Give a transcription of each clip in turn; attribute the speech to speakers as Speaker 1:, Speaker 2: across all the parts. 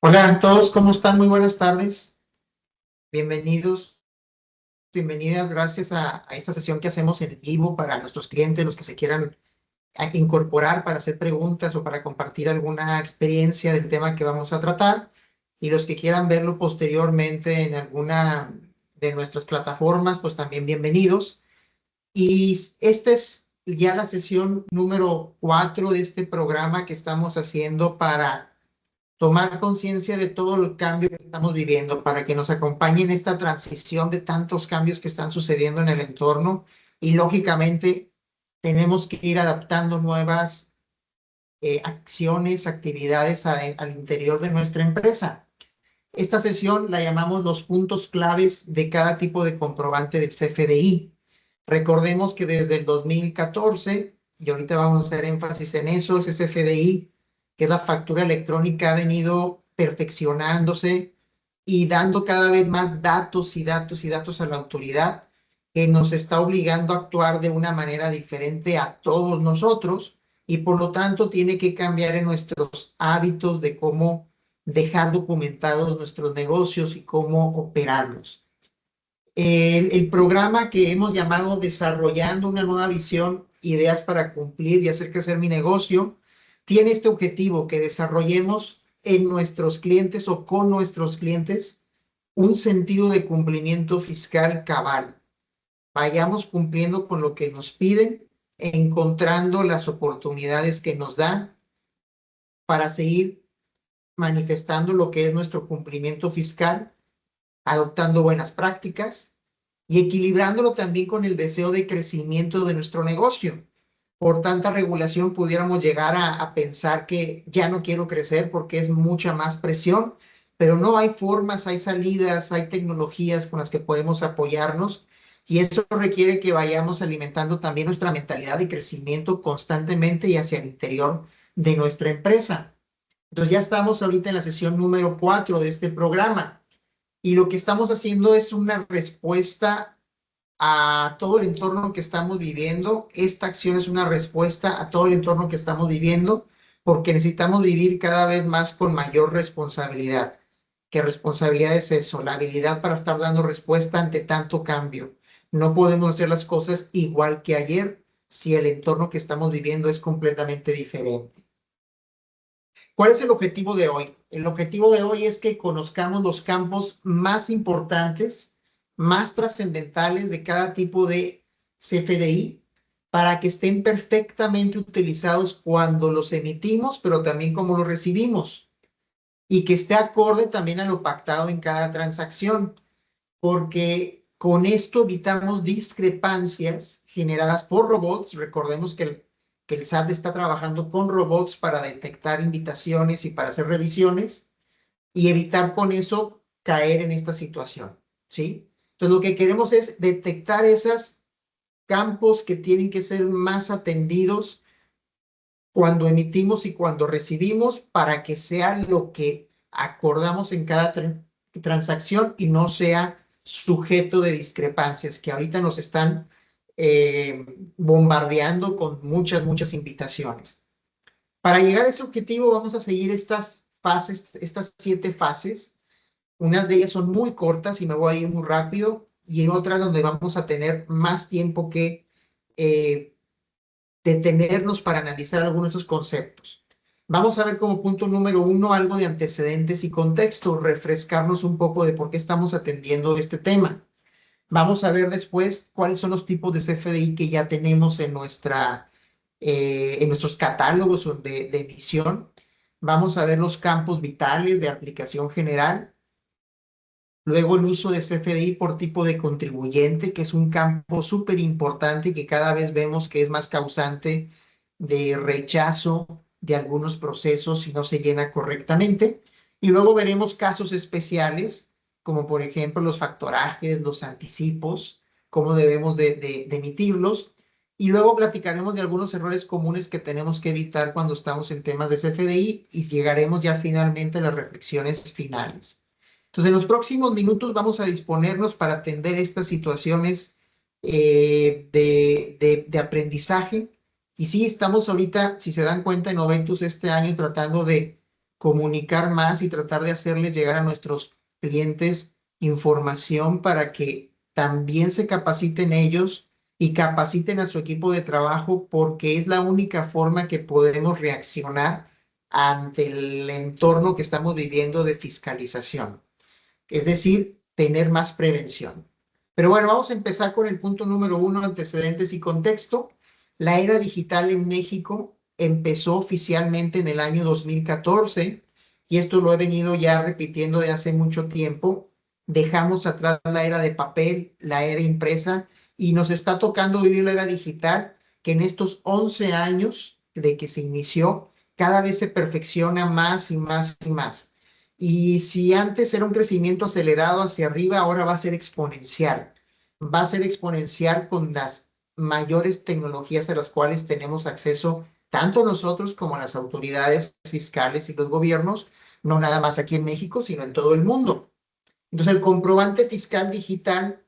Speaker 1: Hola a todos, ¿cómo están? Muy buenas tardes. Bienvenidos, bienvenidas. Gracias a esta sesión que hacemos en vivo para nuestros clientes, los que se quieran incorporar para hacer preguntas o para compartir alguna experiencia del tema que vamos a tratar, y los que quieran verlo posteriormente en alguna de nuestras plataformas, pues también bienvenidos. Y esta es ya la sesión número 4 de este programa que estamos haciendo para tomar conciencia de todo el cambio que estamos viviendo, para que nos acompañe en esta transición de tantos cambios que están sucediendo en el entorno. Y lógicamente tenemos que ir adaptando nuevas acciones, actividades al interior de nuestra empresa. Esta sesión la llamamos los puntos claves de cada tipo de comprobante del CFDI. Recordemos que desde el 2014, y ahorita vamos a hacer énfasis en eso, ese CFDI, que es la factura electrónica, ha venido perfeccionándose y dando cada vez más datos y datos y datos a la autoridad, que nos está obligando a actuar de una manera diferente a todos nosotros, y por lo tanto tiene que cambiar en nuestros hábitos de cómo dejar documentados nuestros negocios y cómo operarlos. El programa que hemos llamado Desarrollando una nueva visión, ideas para cumplir y hacer crecer mi negocio, tiene este objetivo: que desarrollemos en nuestros clientes o con nuestros clientes un sentido de cumplimiento fiscal cabal. Vayamos cumpliendo con lo que nos piden, encontrando las oportunidades que nos dan para seguir manifestando lo que es nuestro cumplimiento fiscal, adoptando buenas prácticas y equilibrándolo también con el deseo de crecimiento de nuestro negocio. Por tanta regulación pudiéramos llegar a pensar que ya no quiero crecer porque es mucha más presión, pero no, hay formas, hay salidas, hay tecnologías con las que podemos apoyarnos, y eso requiere que vayamos alimentando también nuestra mentalidad de crecimiento constantemente y hacia el interior de nuestra empresa. Entonces ya estamos ahorita en la sesión número 4 de este programa. Y lo que estamos haciendo es una respuesta a todo el entorno que estamos viviendo. Esta acción es una respuesta a todo el entorno que estamos viviendo, porque necesitamos vivir cada vez más con mayor responsabilidad. ¿Qué responsabilidad es eso? La habilidad para estar dando respuesta ante tanto cambio. No podemos hacer las cosas igual que ayer si el entorno que estamos viviendo es completamente diferente. ¿Cuál es el objetivo de hoy? El objetivo de hoy es que conozcamos los campos más importantes, más trascendentales de cada tipo de CFDI, para que estén perfectamente utilizados cuando los emitimos, pero también como los recibimos, y que esté acorde también a lo pactado en cada transacción, porque con esto evitamos discrepancias generadas por robots. Recordemos que el SAT está trabajando con robots para detectar invitaciones y para hacer revisiones, y evitar con eso caer en esta situación, ¿sí? Entonces, lo que queremos es detectar esos campos que tienen que ser más atendidos cuando emitimos y cuando recibimos, para que sea lo que acordamos en cada transacción y no sea sujeto de discrepancias que ahorita nos están bombardeando con muchas invitaciones. Para llegar a ese objetivo vamos a seguir estas fases, estas 7 fases. Unas de ellas son muy cortas y me voy a ir muy rápido, y hay otras donde vamos a tener más tiempo que eh, detenernos para analizar algunos de estos conceptos. Vamos a ver como punto número 1 algo de antecedentes y contexto, refrescarnos un poco de por qué estamos atendiendo este tema. Vamos a ver después cuáles son los tipos de CFDI que ya tenemos en nuestros catálogos de emisión. Vamos a ver los campos vitales de aplicación general. Luego el uso de CFDI por tipo de contribuyente, que es un campo súper importante y que cada vez vemos que es más causante de rechazo de algunos procesos si no se llena correctamente. Y luego veremos casos especiales, como por ejemplo los factorajes, los anticipos, cómo debemos de emitirlos. Y luego platicaremos de algunos errores comunes que tenemos que evitar cuando estamos en temas de CFDI, y llegaremos ya finalmente a las reflexiones finales. Entonces, en los próximos minutos vamos a disponernos para atender estas situaciones de aprendizaje. Y sí, estamos ahorita, si se dan cuenta, en Noventus este año tratando de comunicar más y tratar de hacerles llegar a nuestros clientes información para que también se capaciten ellos y capaciten a su equipo de trabajo, porque es la única forma que podemos reaccionar ante el entorno que estamos viviendo de fiscalización. Es decir, tener más prevención. Pero bueno, vamos a empezar con el punto número 1, antecedentes y contexto. La era digital en México empezó oficialmente en el año 2014 y esto lo he venido ya repitiendo de hace mucho tiempo. Dejamos atrás la era de papel, la era impresa y nos está tocando vivir la era digital, que en estos 11 años de que se inició, cada vez se perfecciona más y más y más. Y si antes era un crecimiento acelerado hacia arriba, ahora va a ser exponencial. Va a ser exponencial con las mayores tecnologías a las cuales tenemos acceso, tanto nosotros como las autoridades fiscales y los gobiernos, no nada más aquí en México, sino en todo el mundo. Entonces, el comprobante fiscal digital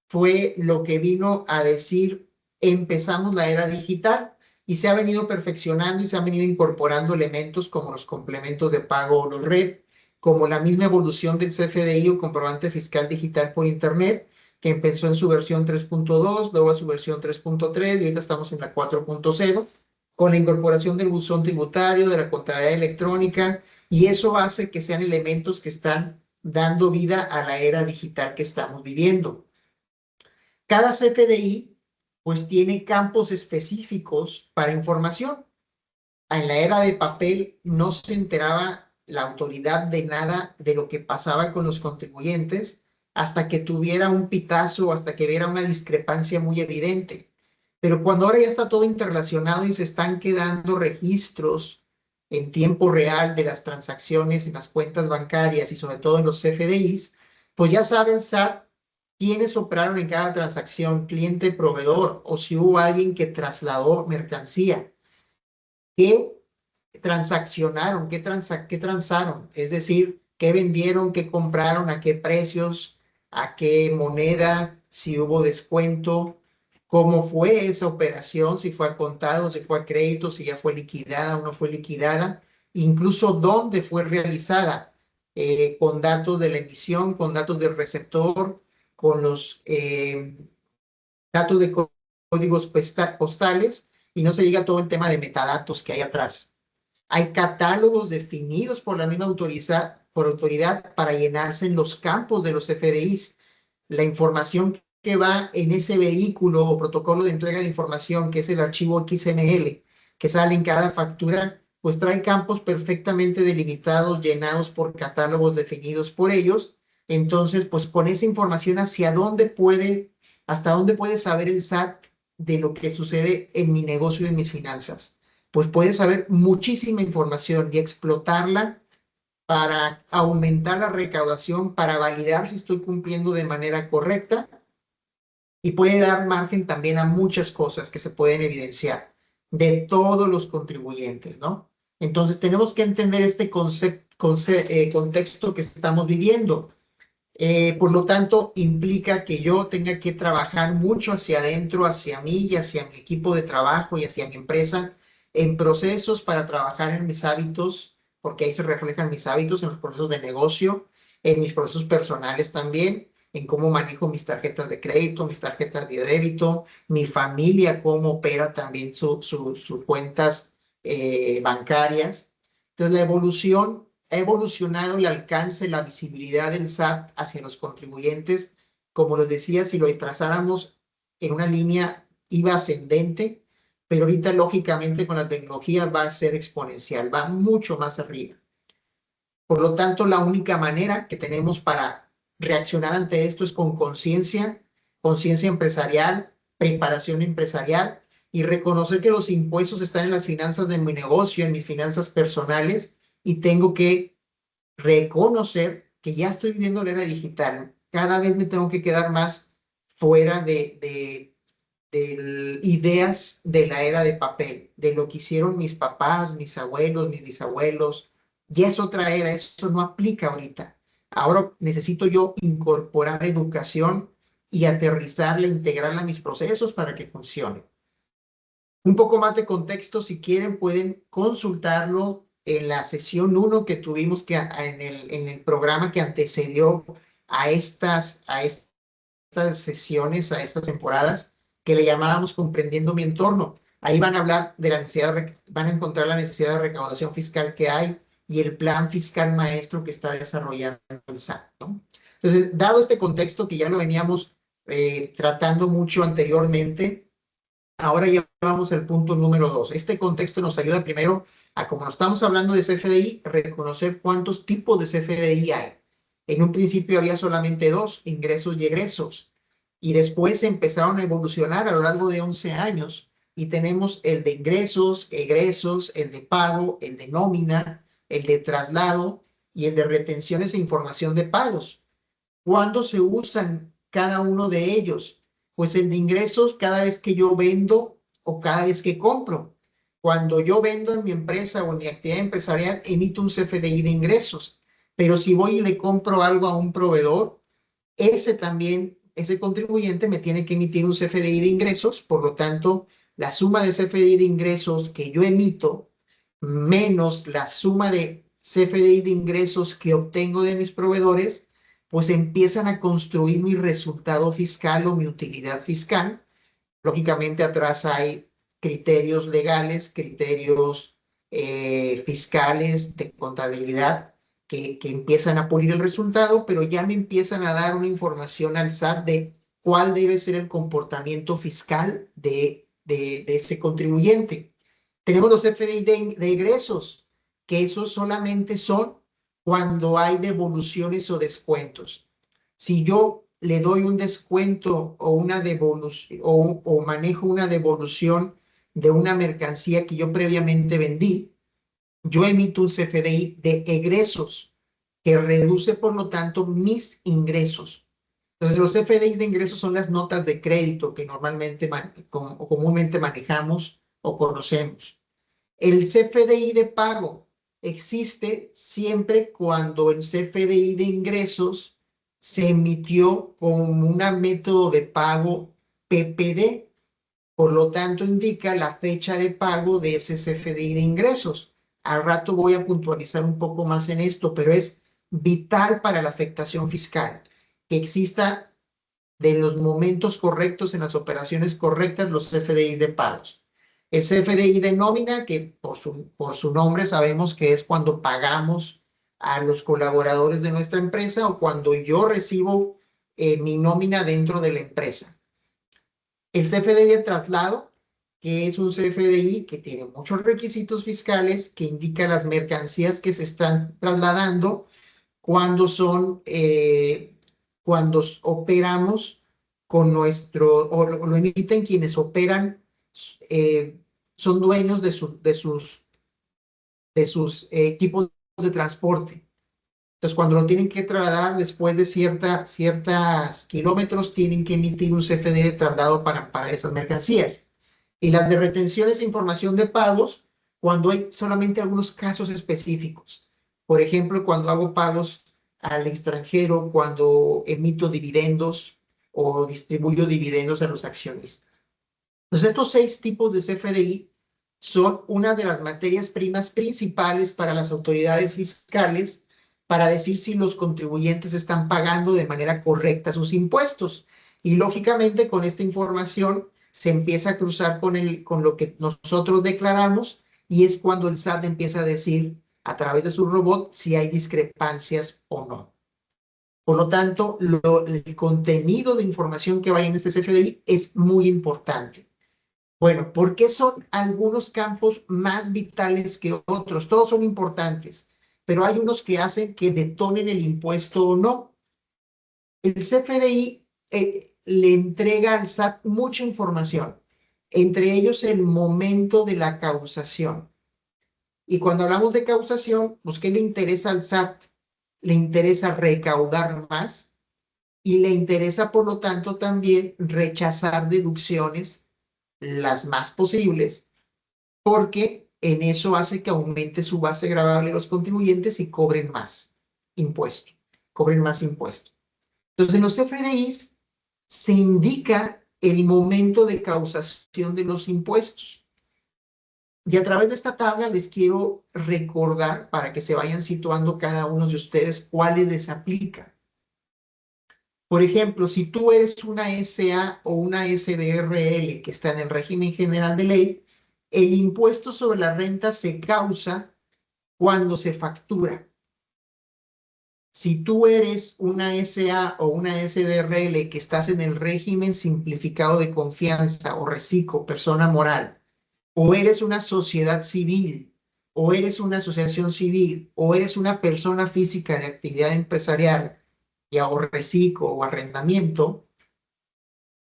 Speaker 1: fue lo que vino a decir, empezamos la era digital y se ha venido perfeccionando y se han venido incorporando elementos como los complementos de pago o los red, como la misma evolución del CFDI o comprobante fiscal digital por Internet, que empezó en su versión 3.2, luego a su versión 3.3 y ahorita estamos en la 4.0, con la incorporación del buzón tributario, de la contabilidad electrónica, y eso hace que sean elementos que están dando vida a la era digital que estamos viviendo. Cada CFDI pues tiene campos específicos para información. En la era de papel no se enteraba la autoridad de nada de lo que pasaba con los contribuyentes hasta que tuviera un pitazo, hasta que viera una discrepancia muy evidente. Pero cuando ahora ya está todo interrelacionado y se están quedando registros en tiempo real de las transacciones en las cuentas bancarias y sobre todo en los CFDIs, pues ya saben SAT quiénes operaron en cada transacción, cliente, proveedor, o si hubo alguien que trasladó mercancía. ¿Qué transaccionaron? ¿Qué transaron? Es decir, ¿qué vendieron? ¿Qué compraron? ¿A qué precios? ¿A qué moneda? Si hubo descuento. ¿Cómo fue esa operación? Si fue a contado, si fue a crédito, si ya fue liquidada o no fue liquidada. Incluso dónde fue realizada, con datos de la emisión, con datos del receptor, con los datos de códigos postales, y no se diga todo el tema de metadatos que hay atrás. Hay catálogos definidos por la misma autoridad para llenarse en los campos de los FDIs. La información que va en ese vehículo o protocolo de entrega de información, que es el archivo XML, que sale en cada factura, pues trae campos perfectamente delimitados, llenados por catálogos definidos por ellos. Entonces, pues con esa información, hasta dónde puede saber el SAT de lo que sucede en mi negocio y en mis finanzas. Pues puedes saber muchísima información y explotarla para aumentar la recaudación, para validar si estoy cumpliendo de manera correcta, y puede dar margen también a muchas cosas que se pueden evidenciar de todos los contribuyentes, ¿no? Entonces tenemos que entender este contexto que estamos viviendo. Por lo tanto, implica que yo tenga que trabajar mucho hacia adentro, hacia mí y hacia mi equipo de trabajo y hacia mi empresa, en procesos para trabajar en mis hábitos, porque ahí se reflejan mis hábitos, en los procesos de negocio, en mis procesos personales también, en cómo manejo mis tarjetas de crédito, mis tarjetas de débito, mi familia, cómo opera también sus cuentas bancarias. Entonces, ha evolucionado el alcance, la visibilidad del SAT hacia los contribuyentes. Como les decía, si lo trazáramos en una línea, iba ascendente, pero ahorita lógicamente con la tecnología va a ser exponencial, va mucho más arriba. Por lo tanto, la única manera que tenemos para reaccionar ante esto es con conciencia, conciencia empresarial, preparación empresarial, y reconocer que los impuestos están en las finanzas de mi negocio, en mis finanzas personales, y tengo que reconocer que ya estoy viviendo la era digital. Cada vez me tengo que quedar más fuera de ideas de la era de papel, de lo que hicieron mis papás, mis abuelos, mis bisabuelos. Ya es otra era, eso no aplica ahorita. Ahora necesito yo incorporar educación y aterrizarla, integrarla a mis procesos para que funcione. Un poco más de contexto, si quieren, pueden consultarlo en la sesión 1 que tuvimos en el programa que antecedió a estas sesiones, a estas temporadas, que le llamábamos Comprendiendo mi entorno. Ahí van a hablar de la necesidad, van a encontrar la necesidad de recaudación fiscal que hay y el plan fiscal maestro que está desarrollando el SAT, ¿no? Entonces, dado este contexto que ya lo veníamos tratando mucho anteriormente, ahora ya vamos al punto número 2. Este contexto nos ayuda primero a, como nos estamos hablando de CFDI, reconocer cuántos tipos de CFDI hay. En un principio había solamente 2, ingresos y egresos, y después empezaron a evolucionar a lo largo de 11 años, y tenemos el de ingresos, egresos, el de pago, el de nómina, el de traslado y el de retenciones e información de pagos. ¿Cuándo se usan cada uno de ellos? Pues el de ingresos cada vez que yo vendo o cada vez que compro. Cuando yo vendo en mi empresa o en mi actividad empresarial, emito un CFDI de ingresos. Pero si voy y le compro algo a un proveedor, ese contribuyente me tiene que emitir un CFDI de ingresos. Por lo tanto, la suma de CFDI de ingresos que yo emito menos la suma de CFDI de ingresos que obtengo de mis proveedores, pues empiezan a construir mi resultado fiscal o mi utilidad fiscal. Lógicamente atrás hay criterios legales, criterios fiscales de contabilidad que empiezan a pulir el resultado, pero ya me empiezan a dar una información al SAT de cuál debe ser el comportamiento fiscal de ese contribuyente. Tenemos los FDI de egresos, que esos solamente son cuando hay devoluciones o descuentos. Si yo le doy un descuento o una devolución o manejo una devolución de una mercancía que yo previamente vendí, yo emito un CFDI de egresos que reduce, por lo tanto, mis ingresos. Entonces, los CFDIs de ingresos son las notas de crédito que normalmente o comúnmente manejamos o conocemos. El CFDI de pago existe siempre cuando el CFDI de ingresos se emitió como un método de pago PPD. Por lo tanto, indica la fecha de pago de ese CFDI de ingresos. Al rato voy a puntualizar un poco más en esto, pero es vital para la afectación fiscal que exista de los momentos correctos en las operaciones correctas los CFDIs de pagos. El CFDI de nómina, que por su nombre sabemos que es cuando pagamos a los colaboradores de nuestra empresa o cuando yo recibo mi nómina dentro de la empresa. El CFDI de traslado, que es un CFDI que tiene muchos requisitos fiscales, que indica las mercancías que se están trasladando cuando cuando operamos con o lo emiten quienes operan, son dueños de sus equipos de transporte. Entonces, cuando lo tienen que trasladar después de ciertos kilómetros, tienen que emitir un CFD de traslado para esas mercancías. Y las de retenciones e información de pagos, cuando hay solamente algunos casos específicos. Por ejemplo, cuando hago pagos al extranjero, cuando emito dividendos o distribuyo dividendos a los accionistas. Entonces, estos 6 tipos de CFDI son una de las materias primas principales para las autoridades fiscales para decir si los contribuyentes están pagando de manera correcta sus impuestos. Y lógicamente con esta información se empieza a cruzar con lo que nosotros declaramos y es cuando el SAT empieza a decir a través de su robot si hay discrepancias o no. Por lo tanto, el contenido de información que vaya en este CFDI es muy importante. Bueno, ¿por qué son algunos campos más vitales que otros? Todos son importantes, pero hay unos que hacen que detonen el impuesto o no. El CFDI le entrega al SAT mucha información, entre ellos el momento de la causación. Y cuando hablamos de causación, pues ¿qué le interesa al SAT? Le interesa recaudar más y le interesa, por lo tanto, también rechazar deducciones las más posibles, porque en eso hace que aumente su base gravable de los contribuyentes y cobren más impuesto, cobren más impuesto. Entonces, en los FDIs se indica el momento de causación de los impuestos. Y a través de esta tabla les quiero recordar para que se vayan situando cada uno de ustedes cuáles les aplica. Por ejemplo, si tú eres una SA o una SDRL que está en el régimen general de ley, el impuesto sobre la renta se causa cuando se factura. Si tú eres una SA o una SDRL que estás en el régimen simplificado de confianza o reciclo, persona moral, o eres una sociedad civil, o eres una asociación civil, o eres una persona física de actividad empresarial, ya o reciclo o arrendamiento,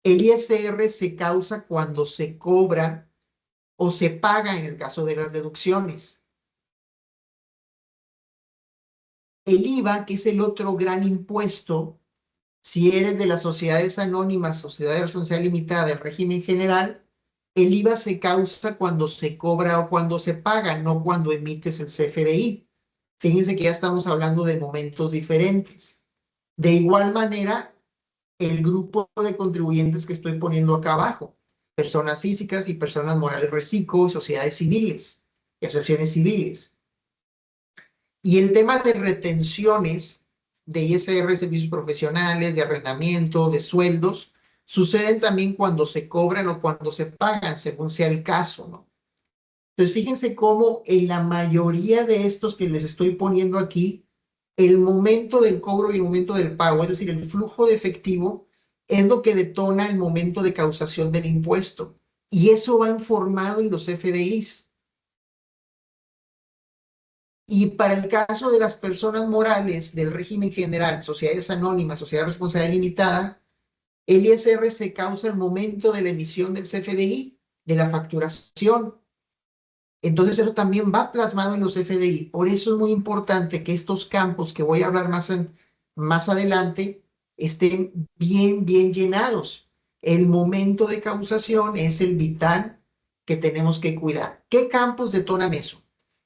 Speaker 1: el ISR se causa cuando se cobra o se paga en el caso de las deducciones. El IVA, que es el otro gran impuesto, si eres de las sociedades anónimas, sociedad de responsabilidad limitada del régimen general, el IVA se causa cuando se cobra o cuando se paga, no cuando emites el CFDI. Fíjense que ya estamos hablando de momentos diferentes. De igual manera, el grupo de contribuyentes que estoy poniendo acá abajo, personas físicas y personas morales reciclo, sociedades civiles y asociaciones civiles. Y el tema de retenciones de ISR, servicios profesionales, de arrendamiento, de sueldos, suceden también cuando se cobran o cuando se pagan, según sea el caso, ¿no? Entonces, fíjense cómo en la mayoría de estos que les estoy poniendo aquí, el momento del cobro y el momento del pago, es decir, el flujo de efectivo, es lo que detona el momento de causación del impuesto. Y eso va informado en los FDIs. Y para el caso de las personas morales del régimen general, sociedades anónimas, sociedad de responsabilidad limitada, el ISR se causa al momento de la emisión del CFDI, de la facturación. Entonces eso también va plasmado en los FDI. Por eso es muy importante que estos campos que voy a hablar más adelante estén bien llenados. El momento de causación es el vital que tenemos que cuidar. ¿Qué campos detonan eso?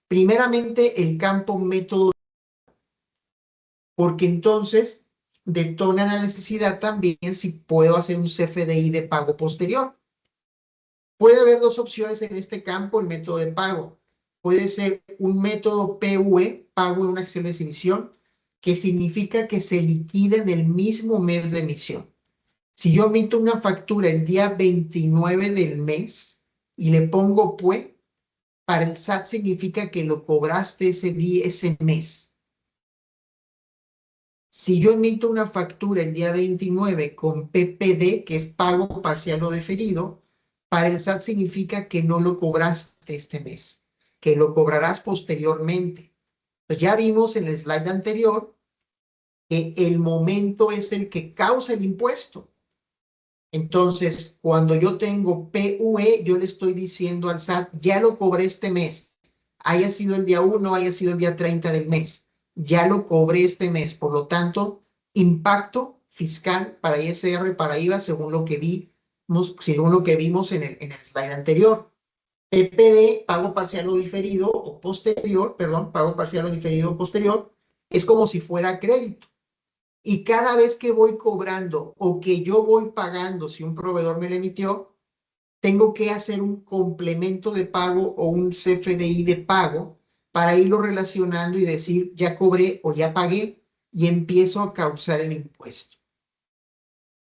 Speaker 1: Primeramente, el campo método, porque entonces detona la necesidad también si puedo hacer un CFDI de pago posterior. Puede haber dos opciones en este campo, el método de pago. Puede ser un método PUE, pago en una acción de emisión, que significa que se liquida en el mismo mes de emisión. Si yo emito una factura el día 29 del mes y le pongo PUE, para el SAT significa que lo cobraste ese día, ese mes. Si yo emito una factura el día 29 con PPD, que es pago parcial o diferido, para el SAT significa que no lo cobraste este mes, que lo cobrarás posteriormente. Pues ya vimos en el slide anterior que el momento es el que causa el impuesto. Entonces, cuando yo tengo PUE, yo le estoy diciendo al SAT, ya lo cobré este mes, haya sido el día 1, haya sido el día 30 del mes, ya lo cobré este mes. Por lo tanto, impacto fiscal para ISR, para IVA, según lo que vimos en el slide anterior. PPD, pago parcial o diferido o posterior, perdón, pago parcial o diferido o posterior, es como si fuera crédito. Y cada vez que voy cobrando o que yo voy pagando, si un proveedor me lo emitió, tengo que hacer un complemento de pago o un CFDI de pago para irlo relacionando y decir, ya cobré o ya pagué y empiezo a causar el impuesto.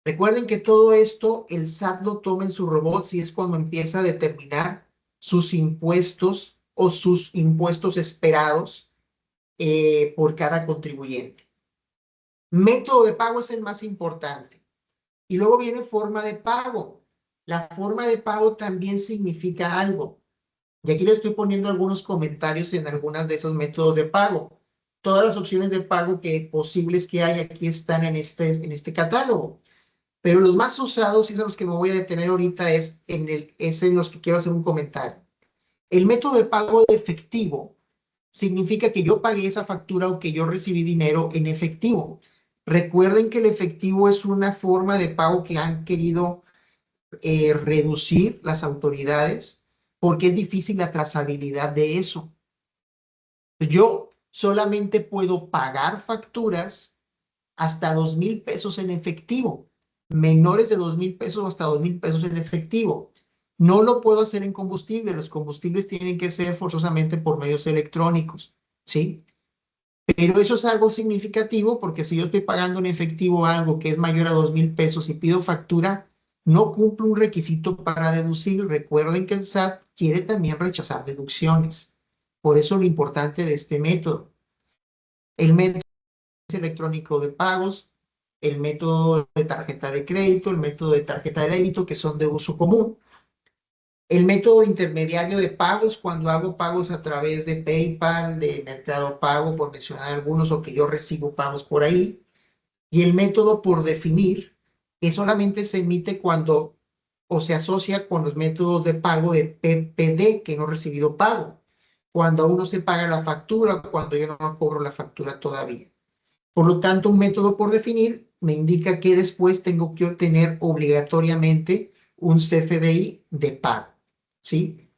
Speaker 1: Recuerden que todo esto el SAT lo toma en su robot si es cuando empieza a determinar sus impuestos o sus impuestos esperados por cada contribuyente. Método de pago es el más importante. Y luego viene forma de pago. La forma de pago también significa algo. Y aquí les estoy poniendo algunos comentarios en algunos de esos métodos de pago. Todas las opciones de pago posibles que hay aquí están en este catálogo. Pero los más usados, y son los que me voy a detener ahorita, es en los que quiero hacer un comentario. El método de pago de efectivo significa que yo pagué esa factura o que yo recibí dinero en efectivo. Recuerden que el efectivo es una forma de pago que han querido reducir las autoridades porque es difícil la trazabilidad de eso. Yo solamente puedo pagar facturas hasta 2,000 pesos en efectivo, menores de 2,000 pesos o hasta 2,000 pesos en efectivo. No lo puedo hacer en combustible. Los combustibles tienen que ser forzosamente por medios electrónicos, ¿sí? Pero eso es algo significativo porque si yo estoy pagando en efectivo algo que es mayor a 2,000 pesos y pido factura, no cumplo un requisito para deducir. Recuerden que el SAT quiere también rechazar deducciones. Por eso lo importante de este método. El método electrónico de pagos, el método de tarjeta de crédito, el método de tarjeta de débito, que son de uso común. El método intermediario de pagos, cuando hago pagos a través de PayPal, de Mercado Pago, por mencionar algunos, o que yo recibo pagos por ahí. Y el método por definir, que solamente se emite cuando o se asocia con los métodos de pago de PPD, que no he recibido pago. Cuando aún no se paga la factura, cuando yo no cobro la factura todavía. Por lo tanto, un método por definir me indica que después tengo que obtener obligatoriamente un CFDI de pago, ¿sí?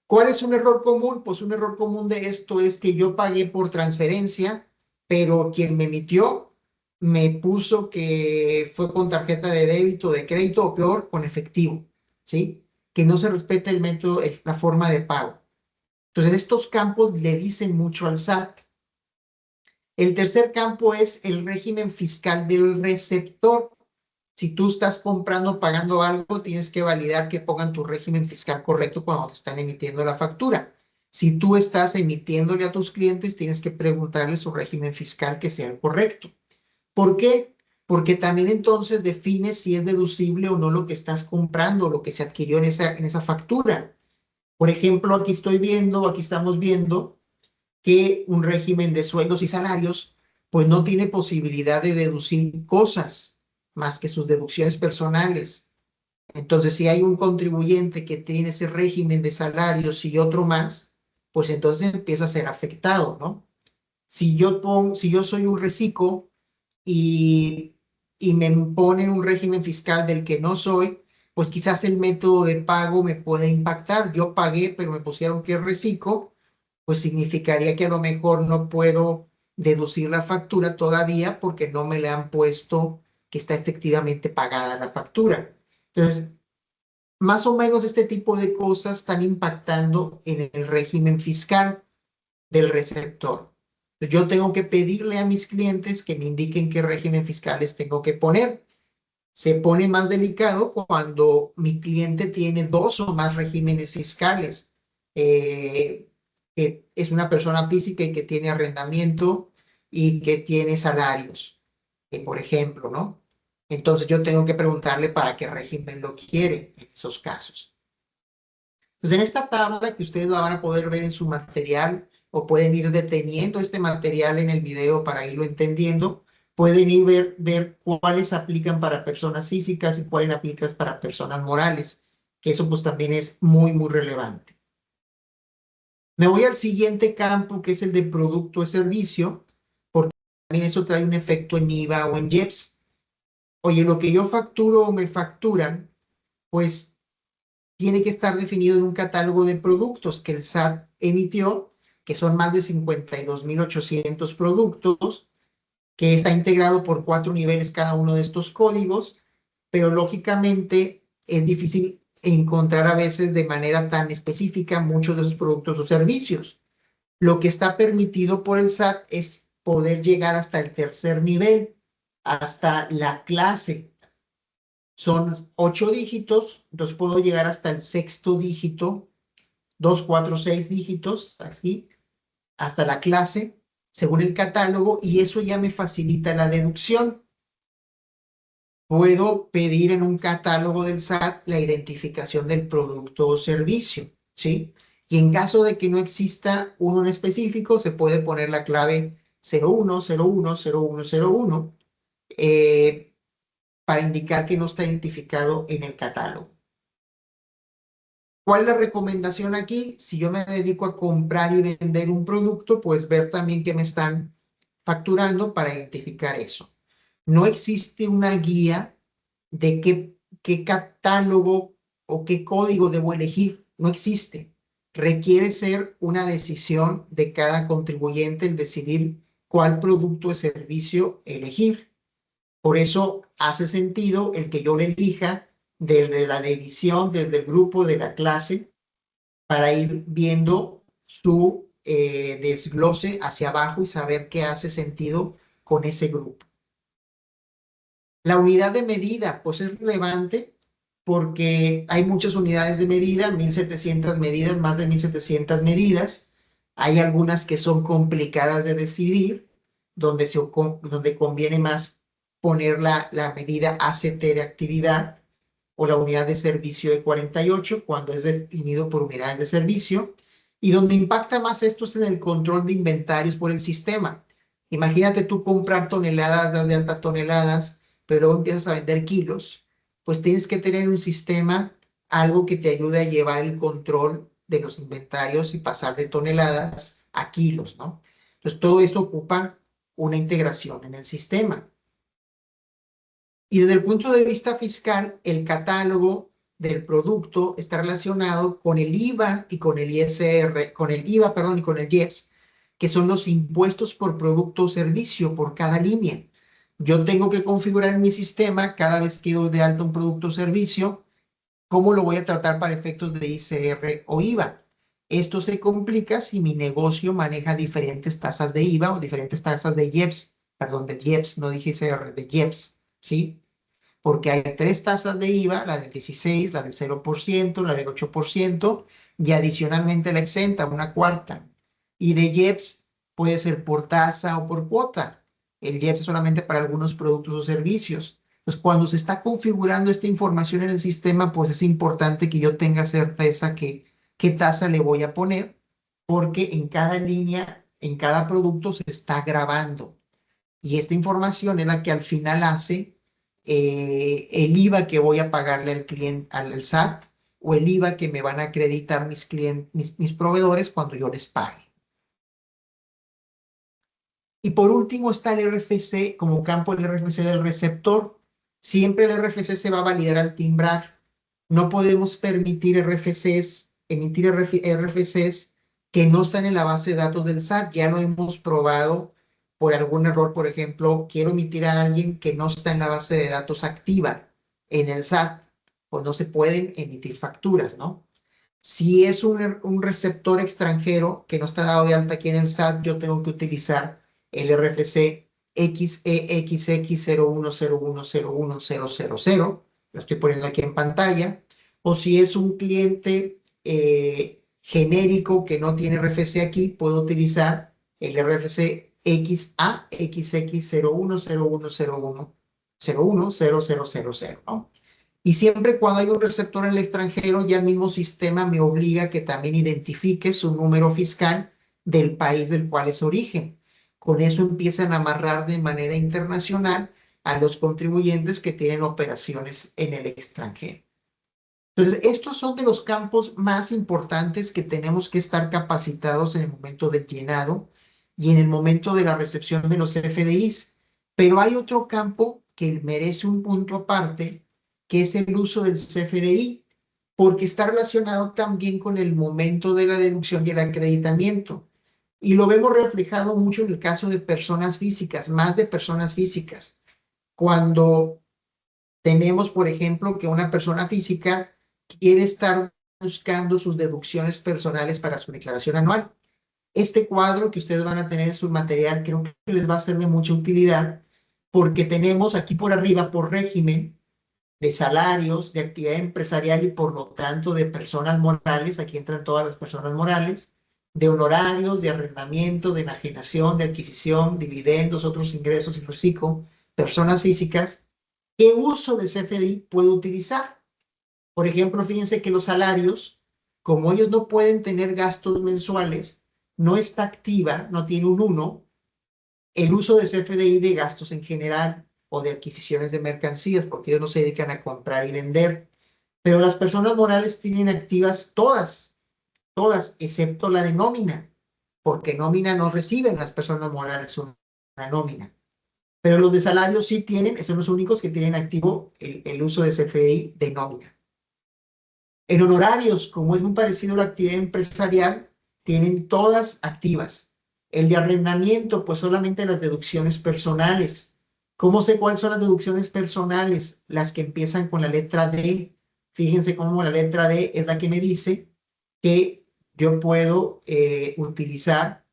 Speaker 1: ¿Cuál es un error común? Pues un error común de esto es que yo pagué por transferencia, pero quien me emitió me puso que fue con tarjeta de débito, de crédito o peor, con efectivo, ¿sí? Que no se respeta el método, la forma de pago. Entonces, estos campos le dicen mucho al SAT. El tercer campo es el régimen fiscal del receptor. Si tú estás comprando o pagando algo, tienes que validar que pongan tu régimen fiscal correcto cuando te están emitiendo la factura. Si tú estás emitiéndole a tus clientes, tienes que preguntarles su régimen fiscal que sea el correcto. ¿Por qué? Porque también entonces defines si es deducible o no lo que estás comprando, lo que se adquirió en esa factura. Por ejemplo, aquí estamos viendo que un régimen de sueldos y salarios, pues no tiene posibilidad de deducir cosas más que sus deducciones personales. Entonces, si hay un contribuyente que tiene ese régimen de salarios y otro más, pues entonces empieza a ser afectado, ¿no? Si yo soy un reciclo y, y me imponen un régimen fiscal del que no soy, pues quizás el método de pago me puede impactar. Yo pagué, pero me pusieron que es reciclo, pues significaría que a lo mejor no puedo deducir la factura todavía porque no me le han puesto que está efectivamente pagada la factura. Entonces, más o menos este tipo de cosas están impactando en el régimen fiscal del receptor. Yo tengo que pedirle a mis clientes que me indiquen qué régimen fiscales tengo que poner. Se pone más delicado cuando mi cliente tiene dos o más regímenes fiscales. Que es una persona física y que tiene arrendamiento y que tiene salarios, por ejemplo, ¿no? Entonces yo tengo que preguntarle para qué régimen lo quiere en esos casos. Pues en esta tabla que ustedes la van a poder ver en su material o pueden ir deteniendo este material en el video para irlo entendiendo, pueden ir ver cuáles aplican para personas físicas y cuáles aplican para personas morales, que eso pues también es muy, muy relevante. Me voy al siguiente campo, que es el de producto o servicio, porque también eso trae un efecto en IVA o en IEPS. Oye, lo que yo facturo o me facturan, pues tiene que estar definido en un catálogo de productos que el SAT emitió, que son más de 52,800 productos, que está integrado por 4 niveles cada uno de estos códigos, pero lógicamente es difícil encontrar a veces de manera tan específica muchos de esos productos o servicios. Lo que está permitido por el SAT es poder llegar hasta el tercer nivel, hasta la clase. Son 8 dígitos, entonces puedo llegar hasta el sexto dígito, 2, 4, 6 dígitos, así, hasta la clase, según el catálogo, y eso ya me facilita la deducción. Puedo pedir en un catálogo del SAT la identificación del producto o servicio, ¿sí? Y en caso de que no exista uno en específico, se puede poner la clave 01010101 para indicar que no está identificado en el catálogo. ¿Cuál es la recomendación aquí? Si yo me dedico a comprar y vender un producto, pues ver también que me están facturando para identificar eso. No existe una guía de qué catálogo o qué código debo elegir. No existe. Requiere ser una decisión de cada contribuyente el decidir cuál producto o servicio elegir. Por eso hace sentido el que yo le elija desde la división, desde el grupo, de la clase, para ir viendo su desglose hacia abajo y saber qué hace sentido con ese grupo. La unidad de medida, pues es relevante porque hay muchas unidades de medida, 1700 medidas, más de 1700 medidas. Hay algunas que son complicadas de decidir, donde conviene más poner la medida ACT de actividad o la unidad de servicio de 48 cuando es definido por unidades de servicio, y donde impacta más esto es en el control de inventarios por el sistema. Imagínate tú comprar toneladas, das de alta toneladas, pero luego empiezas a vender kilos, pues tienes que tener un sistema, algo que te ayude a llevar el control de los inventarios y pasar de toneladas a kilos, ¿no? Entonces todo esto ocupa una integración en el sistema. Y desde el punto de vista fiscal, el catálogo del producto está relacionado con el IVA y con el ISR, con el IVA, perdón, y con el IEPS, que son los impuestos por producto o servicio por cada línea. Yo tengo que configurar en mi sistema cada vez que doy de alta un producto o servicio, cómo lo voy a tratar para efectos de ISR o IVA. Esto se complica si mi negocio maneja diferentes tasas de IVA o diferentes tasas de IEPS, perdón, de IEPS, no dije ISR, de IEPS, ¿sí? Porque hay 3 tasas de IVA, la del 16, la del 0%, la del 8%, y adicionalmente la exenta, una cuarta. Y de IEPS puede ser por tasa o por cuota. El IEPS es solamente para algunos productos o servicios. Pues cuando se está configurando esta información en el sistema, pues es importante que yo tenga certeza qué tasa le voy a poner, porque en cada línea, en cada producto se está grabando. Y esta información es la que al final hace el IVA que voy a pagarle al cliente, al SAT, o el IVA que me van a acreditar mis clientes, mis proveedores cuando yo les pague. Y por último está el RFC como campo, el RFC del receptor. Siempre el RFC se va a validar al timbrar. No podemos permitir emitir RFCs que no están en la base de datos del SAT. Ya lo hemos probado por algún error. Por ejemplo, quiero emitir a alguien que no está en la base de datos activa en el SAT, pues no se pueden emitir facturas, ¿no? Si es un receptor extranjero que no está dado de alta aquí en el SAT, yo tengo que utilizar el RFC XEXX0101010000. Lo estoy poniendo aquí en pantalla. O si es un cliente genérico que no tiene RFC aquí, puedo utilizar el RFC XAXX010101010000, ¿no? Y siempre cuando hay un receptor en el extranjero, ya el mismo sistema me obliga a que también identifique su número fiscal del país del cual es origen. Con eso empiezan a amarrar de manera internacional a los contribuyentes que tienen operaciones en el extranjero. Entonces, estos son de los campos más importantes que tenemos que estar capacitados en el momento del llenado y en el momento de la recepción de los FDIs. Pero hay otro campo que merece un punto aparte, que es el uso del CFDI, porque está relacionado también con el momento de la deducción y el acreditamiento. Y lo vemos reflejado mucho en el caso de personas físicas, más de personas físicas. Cuando tenemos, por ejemplo, que una persona física quiere estar buscando sus deducciones personales para su declaración anual. Este cuadro que ustedes van a tener en su material creo que les va a ser de mucha utilidad, porque tenemos aquí por arriba, por régimen, de salarios, de actividad empresarial y por lo tanto de personas morales, aquí entran todas las personas morales, de honorarios, de arrendamiento, de enajenación, de adquisición, dividendos, otros ingresos y reciclo, personas físicas. ¿Qué uso de CFDI puedo utilizar? Por ejemplo, fíjense que los salarios, como ellos no pueden tener gastos mensuales, no está activa, no tiene un 1, el uso de CFDI de gastos en general o de adquisiciones de mercancías, porque ellos no se dedican a comprar y vender. Pero las personas morales tienen activas todas, excepto la de nómina, porque nómina no reciben las personas morales una nómina. Pero los de salario sí tienen, son los únicos que tienen activo el uso de CFDI de nómina. En honorarios, como es muy parecido a la actividad empresarial, tienen todas activas. El de arrendamiento, pues solamente las deducciones personales, ¿Cómo sé cuáles son las deducciones personales? Las que empiezan con la letra D. Fíjense cómo la letra D es la que me dice que yo puedo utilizar,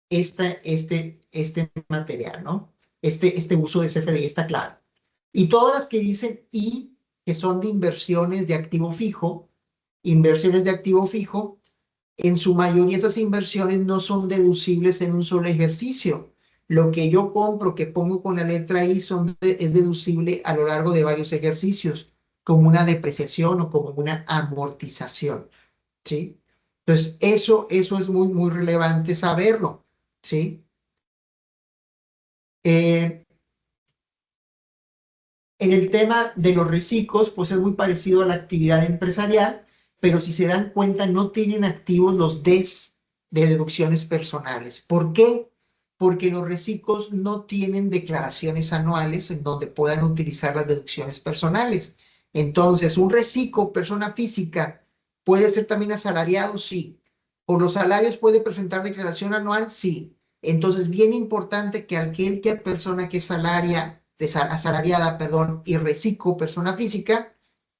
Speaker 1: este material, ¿no? Este uso de CFDI está claro. Y todas las que dicen I, que son de inversiones de activo fijo, en su mayoría esas inversiones no son deducibles en un solo ejercicio. Lo que yo compro, que pongo con la letra I, es deducible a lo largo de varios ejercicios, como una depreciación o como una amortización, ¿sí? Entonces, eso es muy, muy relevante saberlo, ¿sí? Eh, En el tema de los reciclos, pues es muy parecido a la actividad empresarial, pero si se dan cuenta, no tienen activos los DES de deducciones personales. ¿Por qué? Porque los reciclos no tienen declaraciones anuales en donde puedan utilizar las deducciones personales. Entonces, un reciclo, persona física, puede ser también asalariado, sí. ¿Por los salarios puede presentar declaración anual? Sí. Entonces, bien importante que aquel que persona que es asalariada, perdón, y reciclo, persona física,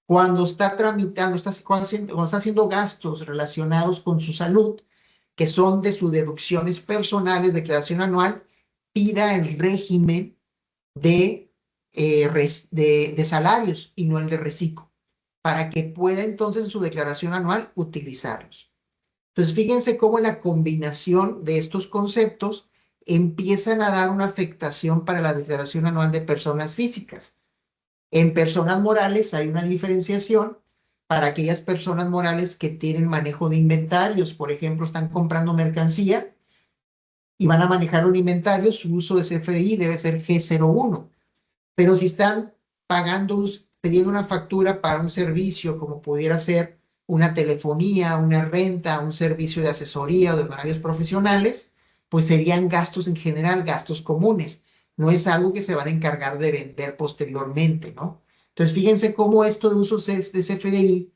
Speaker 1: cuando está tramitando, cuando está haciendo gastos relacionados con su salud, que son de sus deducciones personales, declaración anual, pida el régimen de salarios y no el de reciclo, para que pueda entonces en su declaración anual utilizarlos. Entonces, fíjense cómo la combinación de estos conceptos empiezan a dar una afectación para la declaración anual de personas físicas. En personas morales hay una diferenciación para aquellas personas morales que tienen manejo de inventarios, por ejemplo, están comprando mercancía y van a manejar un inventario, su uso de CFDI debe ser G01. Pero si están pidiendo una factura para un servicio, como pudiera ser una telefonía, una renta, un servicio de asesoría o de horarios profesionales, pues serían gastos en general, gastos comunes. No es algo que se van a encargar de vender posteriormente, ¿no? Entonces, fíjense cómo esto de uso de CFDI,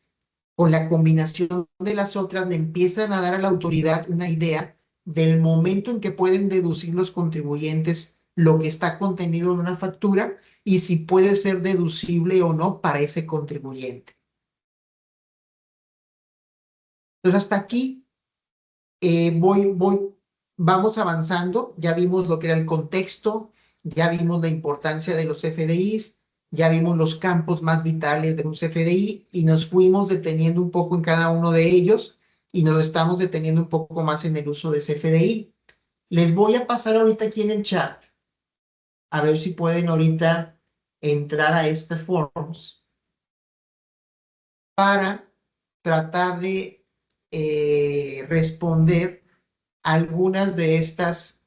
Speaker 1: con la combinación de las otras, le empiezan a dar a la autoridad una idea del momento en que pueden deducir los contribuyentes lo que está contenido en una factura y si puede ser deducible o no para ese contribuyente. Entonces, hasta aquí vamos avanzando. Ya vimos lo que era el contexto, ya vimos la importancia de los CFDIs, ya vimos los campos más vitales de un CFDI y nos fuimos deteniendo un poco en cada uno de ellos y nos estamos deteniendo un poco más en el uso de CFDI. Les voy a pasar ahorita aquí en el chat, a ver si pueden ahorita entrar a este forms para tratar de responder algunas de estas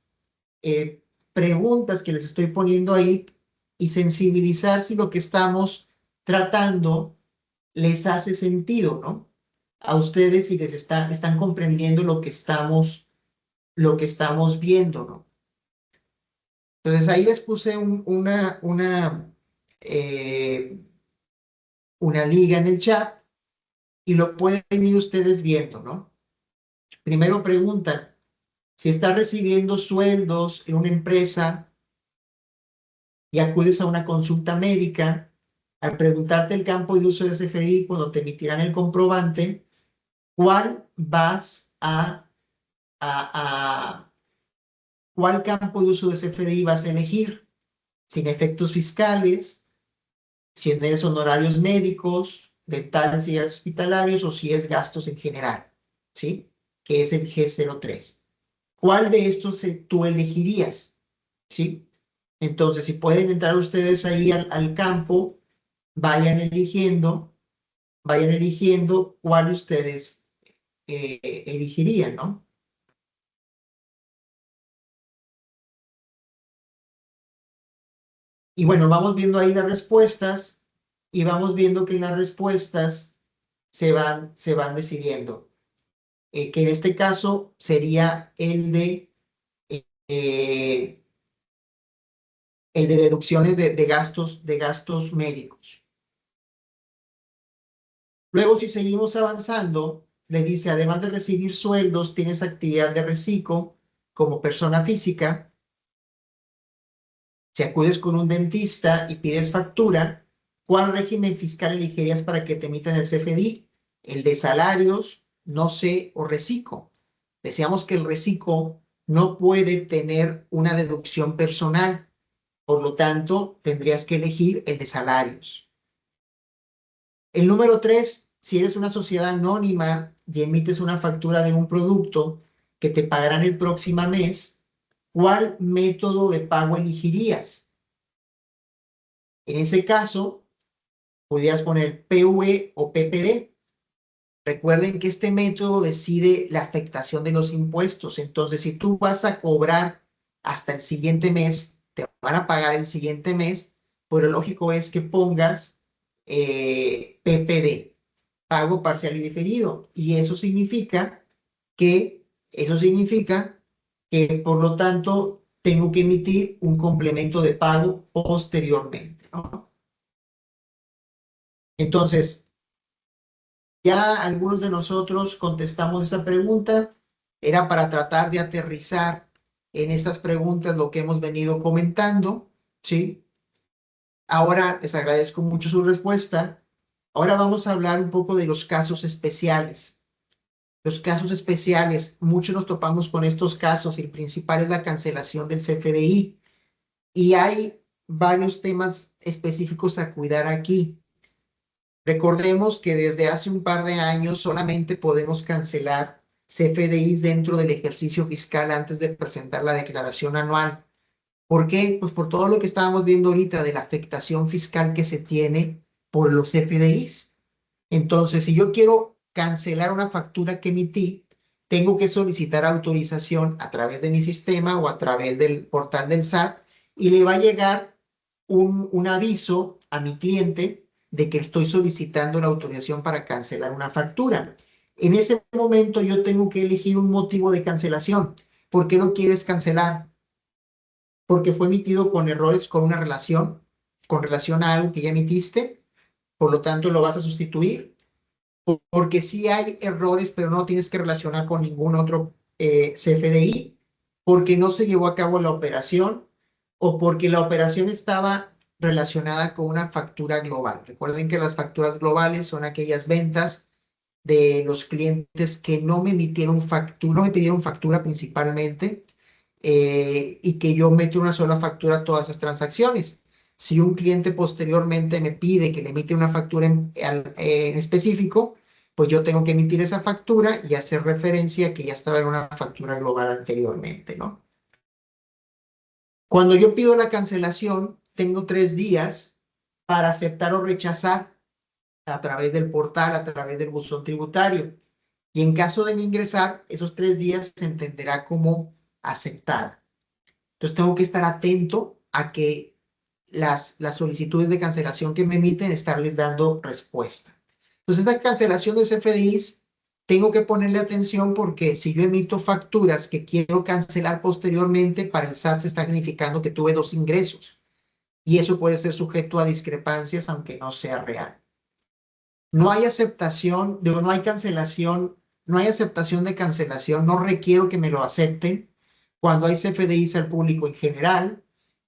Speaker 1: preguntas que les estoy poniendo ahí y sensibilizar si lo que estamos tratando les hace sentido, ¿no? A ustedes si están comprendiendo lo que estamos viendo, ¿no? Entonces ahí les puse eh, una liga en el chat y lo pueden ir ustedes viendo, ¿no? Primero preguntan, si estás recibiendo sueldos en una empresa y acudes a una consulta médica, al preguntarte el campo de uso de CFDI, cuando te emitirán el comprobante, ¿cuál a cuál campo de uso de CFDI vas a elegir? Sin efectos fiscales, si es honorarios médicos, dentales y hospitalarios, o si es gastos en general, ¿sí? Que es el G03. ¿Cuál de estos tú elegirías? ¿Sí? Entonces, si pueden entrar ustedes ahí al campo, vayan eligiendo cuál ustedes elegirían, ¿no? Y bueno, vamos viendo ahí las respuestas y vamos viendo que las respuestas se van decidiendo. Que en este caso sería eh, el de deducciones de gastos médicos. Luego, si seguimos avanzando, le dice, además de recibir sueldos, tienes actividad de reciclo como persona física. Si acudes con un dentista y pides factura, ¿cuál régimen fiscal elegirías para que te emitan el CFDI? ¿El de salarios, no sé, o reciclo? Decíamos que el reciclo no puede tener una deducción personal, por lo tanto, tendrías que elegir el de salarios. El número 3, si eres una sociedad anónima y emites una factura de un producto que te pagarán el próximo mes, ¿cuál método de pago elegirías? En ese caso, podrías poner PV o PPD. Recuerden que este método decide la afectación de los impuestos. Entonces, si tú vas a cobrar hasta el siguiente mes, te van a pagar el siguiente mes, pues lo lógico es que pongas PPD, pago parcial y diferido. Y eso significa que, por lo tanto, tengo que emitir un complemento de pago posteriormente, ¿no? Entonces, ya algunos de nosotros contestamos esa pregunta. Era para tratar de aterrizar en estas preguntas lo que hemos venido comentando, ¿sí? Ahora les agradezco mucho su respuesta. Ahora vamos a hablar un poco de los casos especiales. Los casos especiales, muchos nos topamos con estos casos. El principal es la cancelación del CFDI. Y hay varios temas específicos a cuidar aquí. Recordemos que desde hace un par de años solamente podemos cancelar CFDIs dentro del ejercicio fiscal antes de presentar la declaración anual. ¿Por qué? Pues por todo lo que estábamos viendo ahorita de la afectación fiscal que se tiene por los CFDIs. Entonces, si yo quiero cancelar una factura que emití, tengo que solicitar autorización a través de mi sistema o a través del portal del SAT y le va a llegar un aviso a mi cliente de que estoy solicitando la autorización para cancelar una factura. En ese momento yo tengo que elegir un motivo de cancelación. ¿Por qué lo quieres cancelar? Porque fue emitido con errores con relación a algo que ya emitiste, por lo tanto lo vas a sustituir, porque sí hay errores, pero no tienes que relacionar con ningún otro CFDI, porque no se llevó a cabo la operación o porque la operación estaba relacionada con una factura global. Recuerden que las facturas globales son aquellas ventas de los clientes que no me emitieron factura, no me pidieron factura principalmente, y que yo meto una sola factura a todas esas transacciones. Si un cliente posteriormente me pide que le emite una factura en específico, pues yo tengo que emitir esa factura y hacer referencia a que ya estaba en una factura global anteriormente, ¿no? Cuando yo pido la cancelación, tengo 3 días para aceptar o rechazar a través del portal, a través del buzón tributario. Y en caso de no ingresar, esos 3 días se entenderá como aceptar. Entonces tengo que estar atento a que las solicitudes de cancelación que me emiten, estarles dando respuesta. Entonces, esta cancelación de CFDIs, tengo que ponerle atención porque si yo emito facturas que quiero cancelar posteriormente, para el SAT se está significando que tuve 2 ingresos. Y eso puede ser sujeto a discrepancias, aunque no sea real. No hay aceptación, no hay cancelación, no hay aceptación de cancelación, no requiero que me lo acepten cuando hay CFDIs al público en general,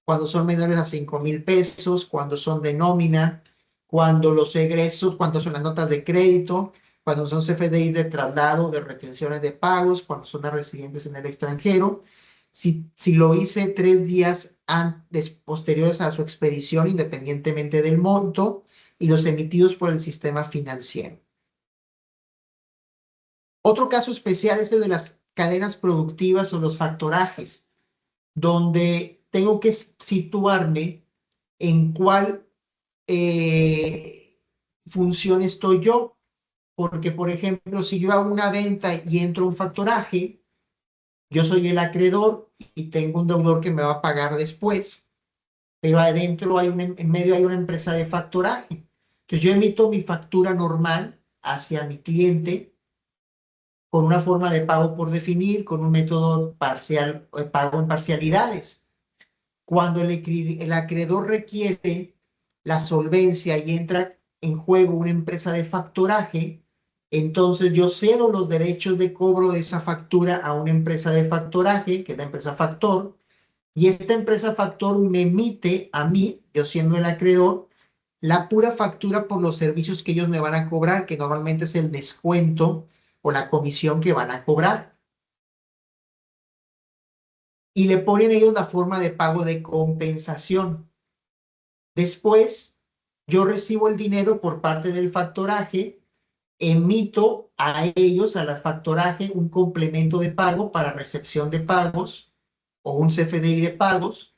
Speaker 1: cuando son menores a 5,000 pesos, cuando son de nómina, cuando los egresos, cuando son las notas de crédito, cuando son CFDIs de traslado, de retenciones de pagos, cuando son a residentes en el extranjero. Si lo hice 3 días antes, posteriores a su expedición, independientemente del monto, y los emitidos por el sistema financiero. Otro caso especial es el de las cadenas productivas o los factorajes, donde tengo que situarme en cuál función estoy yo, porque, por ejemplo, si yo hago una venta y entro a un factoraje, yo soy el acreedor y tengo un deudor que me va a pagar después, pero adentro en medio hay una empresa de factoraje. Entonces yo emito mi factura normal hacia mi cliente con una forma de pago por definir, con un método parcial, pago en parcialidades. Cuando el acreedor requiere la solvencia y entra en juego una empresa de factoraje, entonces yo cedo los derechos de cobro de esa factura a una empresa de factoraje, que es la empresa factor, Y esta empresa factor me emite a mí, yo siendo el acreedor, la pura factura por los servicios que ellos me van a cobrar, que normalmente es el descuento o la comisión que van a cobrar. Y le ponen ellos la forma de pago de compensación. Después, yo recibo el dinero por parte del factoraje, emito a ellos, a la factoraje, un complemento de pago para recepción de pagos o un CFDI de pagos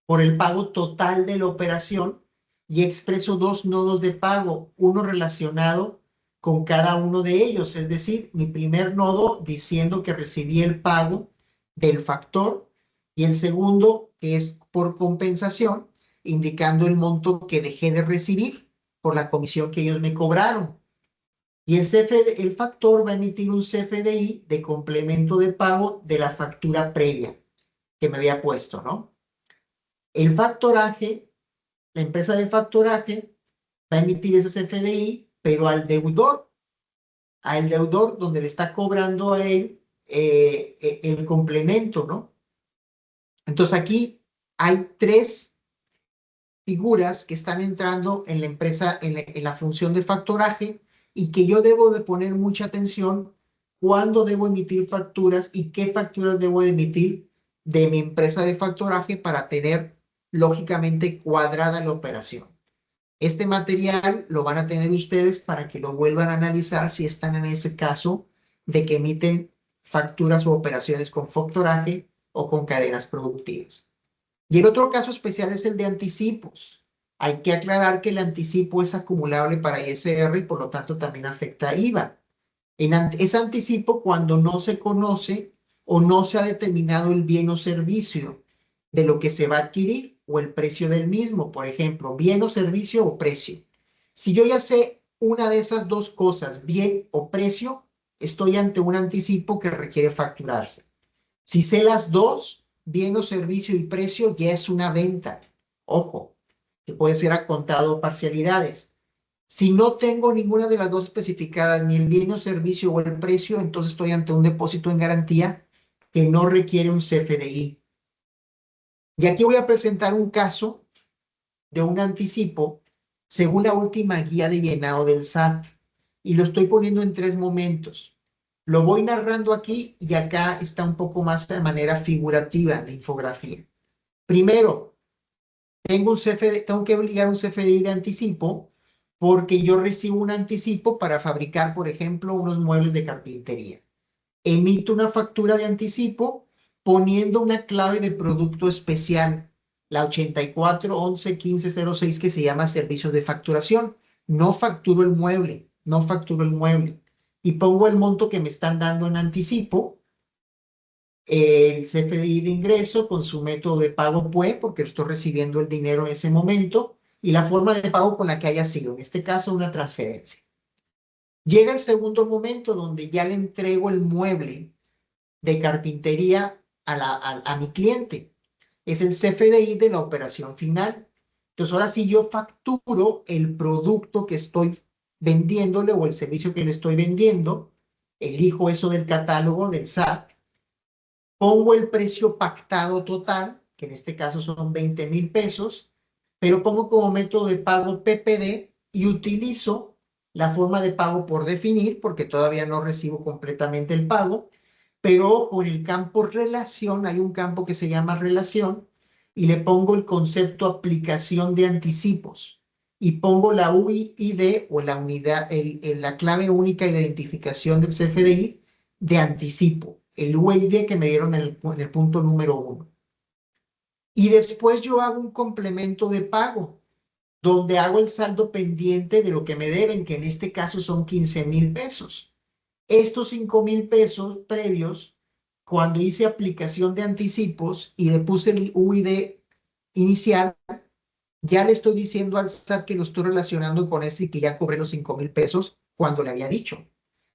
Speaker 1: por el pago total de la operación y expreso dos nodos de pago, uno relacionado con cada uno de ellos, es decir, mi primer nodo diciendo que recibí el pago del factor y el segundo que es por compensación, indicando el monto que dejé de recibir por la comisión que ellos me cobraron. Y el factor va a emitir un CFDI de complemento de pago de la factura previa que me había puesto, ¿no? El factoraje, la empresa de factoraje va a emitir ese CFDI, pero al deudor donde le está cobrando a él el complemento, ¿no? Entonces aquí hay tres figuras que están entrando en la empresa, en la función de factoraje y que yo debo de poner mucha atención cuándo debo emitir facturas y qué facturas debo de emitir de mi empresa de factoraje para tener lógicamente cuadrada la operación. Este material lo van a tener ustedes para que lo vuelvan a analizar si están en ese caso de que emiten facturas o operaciones con factoraje o con cadenas productivas. Y el otro caso especial es el de anticipos. Hay que aclarar que el anticipo es acumulable para ISR y por lo tanto también afecta a IVA. Es anticipo cuando no se conoce o no se ha determinado el bien o servicio de lo que se va a adquirir o el precio del mismo, por ejemplo, bien o servicio o precio. Si yo ya sé una de esas dos cosas, bien o precio, estoy ante un anticipo que requiere facturarse. Si sé las dos, bien o servicio y precio, ya es una venta. Ojo, que puede ser a contado parcialidades. Si no tengo ninguna de las dos especificadas, ni el bien o servicio o el precio, entonces estoy ante un depósito en garantía que no requiere un CFDI. Y aquí voy a presentar un caso de un anticipo según la última guía de llenado del SAT. Y lo estoy poniendo en tres momentos. Lo voy narrando aquí y acá está un poco más de manera figurativa la infografía. Primero, tengo que obligar un CFDI de anticipo porque yo recibo un anticipo para fabricar, por ejemplo, unos muebles de carpintería. Emito una factura de anticipo poniendo una clave de producto especial, la 84111506 que se llama servicios de facturación. No facturo el mueble, no facturo el mueble. Y pongo el monto que me están dando en anticipo, el CFDI de ingreso con su método de pago PUE, porque estoy recibiendo el dinero en ese momento, y la forma de pago con la que haya sido, en este caso una transferencia. Llega el segundo momento donde ya le entrego el mueble de carpintería a mi cliente. Es el CFDI de la operación final. Entonces, ahora sí yo facturo el producto que estoy vendiéndole o el servicio que le estoy vendiendo, elijo eso del catálogo del SAT, pongo el precio pactado total, que en este caso son 20,000 pesos, pero pongo como método de pago PPD y utilizo la forma de pago por definir, porque todavía no recibo completamente el pago, pero con el campo relación, hay un campo que se llama relación, y le pongo el concepto aplicación de anticipos, y pongo la UID o la unidad, la clave única de identificación del CFDI de anticipo, el UID que me dieron en el punto número 1. Y después yo hago un complemento de pago, donde hago el saldo pendiente de lo que me deben, que en este caso son 15,000 pesos. Estos 5,000 pesos previos, cuando hice aplicación de anticipos y le puse el UID inicial, ya le estoy diciendo al SAT que lo estoy relacionando con este y que ya cobré los 5,000 pesos cuando le había dicho.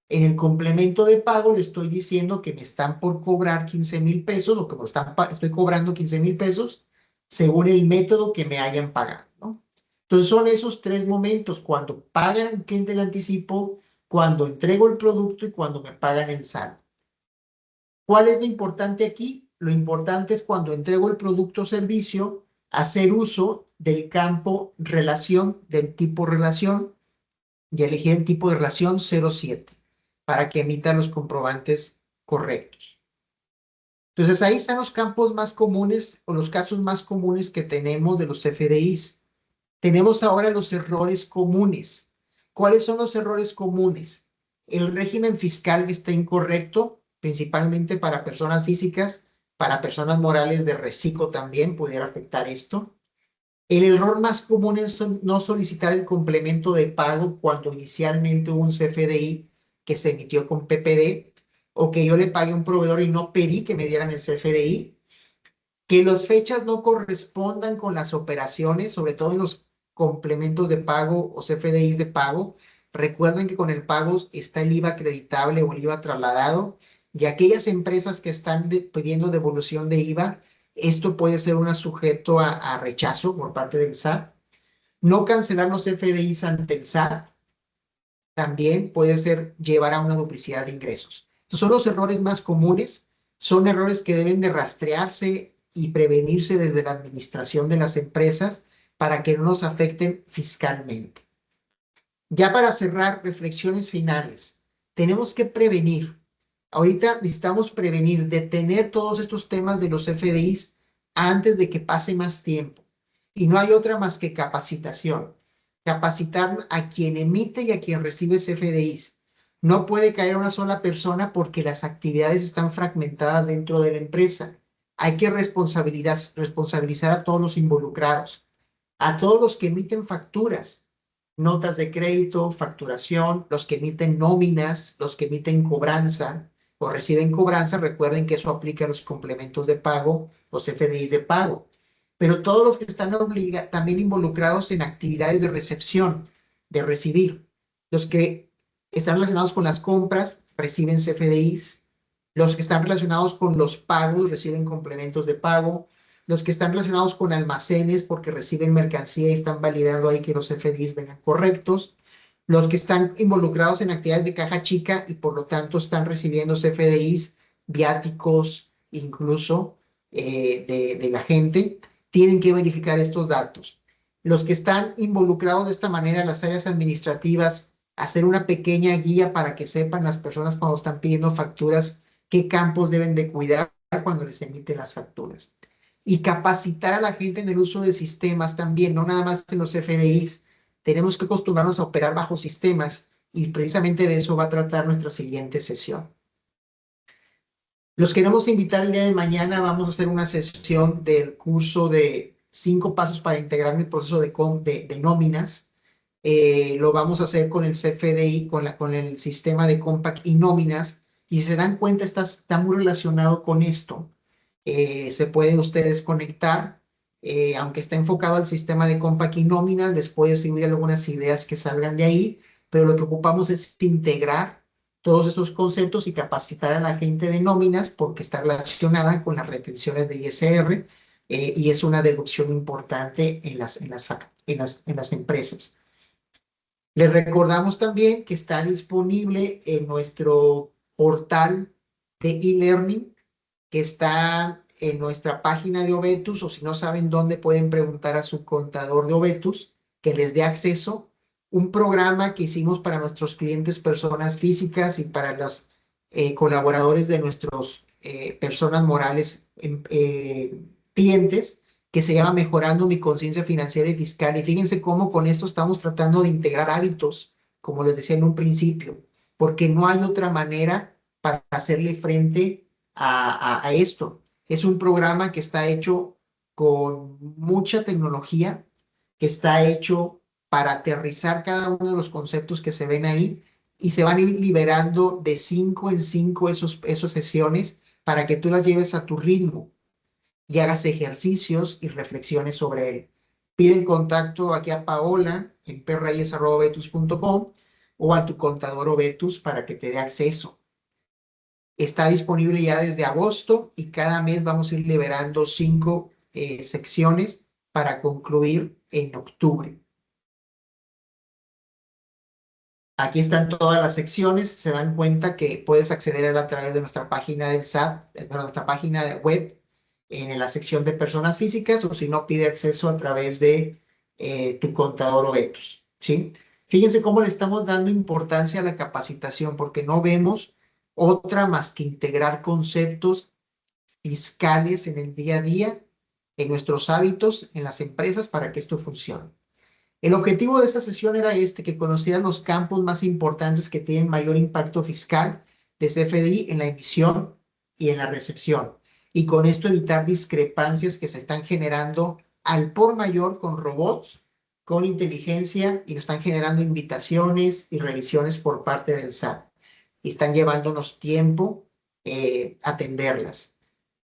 Speaker 1: En el complemento de pago le estoy diciendo que me están por cobrar 15,000 pesos o que me estoy cobrando 15,000 pesos según el método que me hayan pagado, ¿no? Entonces son esos tres momentos, cuando pagan el cliente el anticipo, cuando entrego el producto y cuando me pagan el saldo. ¿Cuál es lo importante aquí? lo importante es cuando entrego el producto o servicio, hacer uso del campo relación, del tipo relación, y elegir el tipo de relación 07 para que emita los comprobantes correctos. Entonces ahí están los campos más comunes o los casos más comunes que tenemos de los FDIs. Tenemos ahora los errores comunes. ¿Cuáles son los errores comunes? El régimen fiscal está incorrecto, principalmente para personas físicas, para personas morales de reciclo también pudiera afectar esto. El error más común es no solicitar el complemento de pago cuando inicialmente hubo un CFDI que se emitió con PPD, o que yo le pague a un proveedor y no pedí que me dieran el CFDI, que las fechas no correspondan con las operaciones, sobre todo en los complementos de pago o CFDIs de pago. Recuerden que con el pago está el IVA acreditable o el IVA trasladado, y aquellas empresas que están pidiendo devolución de IVA, esto puede ser un sujeto a rechazo por parte del SAT. No cancelar los CFDIs ante el SAT también puede ser llevar a una duplicidad de ingresos. Estos son los errores más comunes, son errores que deben de rastrearse y prevenirse desde la administración de las empresas para que no nos afecten fiscalmente. Ya para cerrar, reflexiones finales. Tenemos que prevenir. Ahorita necesitamos prevenir, detener todos estos temas de los FDIs antes de que pase más tiempo. Y no hay otra más que capacitación. Capacitar a quien emite y a quien recibe FDIs. No puede caer una sola persona porque las actividades están fragmentadas dentro de la empresa. Hay que responsabilizar a todos los involucrados, a todos los que emiten facturas, notas de crédito, facturación, los que emiten nóminas, los que emiten cobranza o reciben cobranza. Recuerden que eso aplica a los complementos de pago, los FDIs de pago. Pero todos los que están también involucrados en actividades de recepción, de recibir, los que están relacionados con las compras reciben CFDIs, los que están relacionados con los pagos reciben complementos de pago, los que están relacionados con almacenes porque reciben mercancía y están validando ahí que los FDIs vengan correctos, los que están involucrados en actividades de caja chica y por lo tanto están recibiendo FDIs, viáticos, incluso de la gente, tienen que verificar estos datos. Los que están involucrados de esta manera, las áreas administrativas, hacer una pequeña guía para que sepan las personas cuando están pidiendo facturas qué campos deben de cuidar cuando les emiten las facturas. Y capacitar a la gente en el uso de sistemas también, no nada más en los FDIs. Tenemos que acostumbrarnos a operar bajo sistemas y precisamente de eso va a tratar nuestra siguiente sesión. Los queremos invitar el día de mañana. Vamos a hacer una sesión del curso de 5 pasos para integrar el proceso de nóminas. Lo vamos a hacer con el CFDI, con el sistema de Compact y nóminas. Y si se dan cuenta, está muy relacionado con esto. Se pueden ustedes conectar, aunque está enfocado al sistema de Compact y nóminas, les puede servir algunas ideas que salgan de ahí, pero lo que ocupamos es integrar todos estos conceptos y capacitar a la gente de nóminas porque está relacionada con las retenciones de ISR, y es una deducción importante en las empresas. Les recordamos también que está disponible en nuestro portal de e-learning, que está en nuestra página de Obetus, o si no saben dónde, pueden preguntar a su contador de Obetus que les dé acceso. Un programa que hicimos para nuestros clientes, personas físicas, y para los colaboradores de nuestros personas morales, clientes, que se llama Mejorando mi conciencia financiera y fiscal. Y fíjense cómo con esto estamos tratando de integrar hábitos, como les decía en un principio, porque no hay otra manera para hacerle frente a esto. Es un programa que está hecho con mucha tecnología, que está hecho para aterrizar cada uno de los conceptos que se ven ahí, y se van a ir liberando de 5 en 5 esos sesiones para que tú las lleves a tu ritmo y hagas ejercicios y reflexiones sobre él. Piden contacto aquí a Paola en prreyes@obetus.com o a tu contador Obetus para que te dé acceso. Está disponible ya desde agosto y cada mes vamos a ir liberando 5 secciones para concluir en octubre. Aquí están todas las secciones. Se dan cuenta que puedes acceder a través de nuestra página del SAT, bueno, nuestra página de web, en la sección de personas físicas, o si no, pide acceso a través de tu contador o Vetus, ¿sí? Fíjense cómo le estamos dando importancia a la capacitación, porque no vemos otra más que integrar conceptos fiscales en el día a día, en nuestros hábitos, en las empresas, para que esto funcione. El objetivo de esta sesión era que conocieran los campos más importantes que tienen mayor impacto fiscal de CFDI en la emisión y en la recepción. Y con esto evitar discrepancias que se están generando al por mayor con robots, con inteligencia, y nos están generando invitaciones y revisiones por parte del SAT. Y están llevándonos tiempo atenderlas.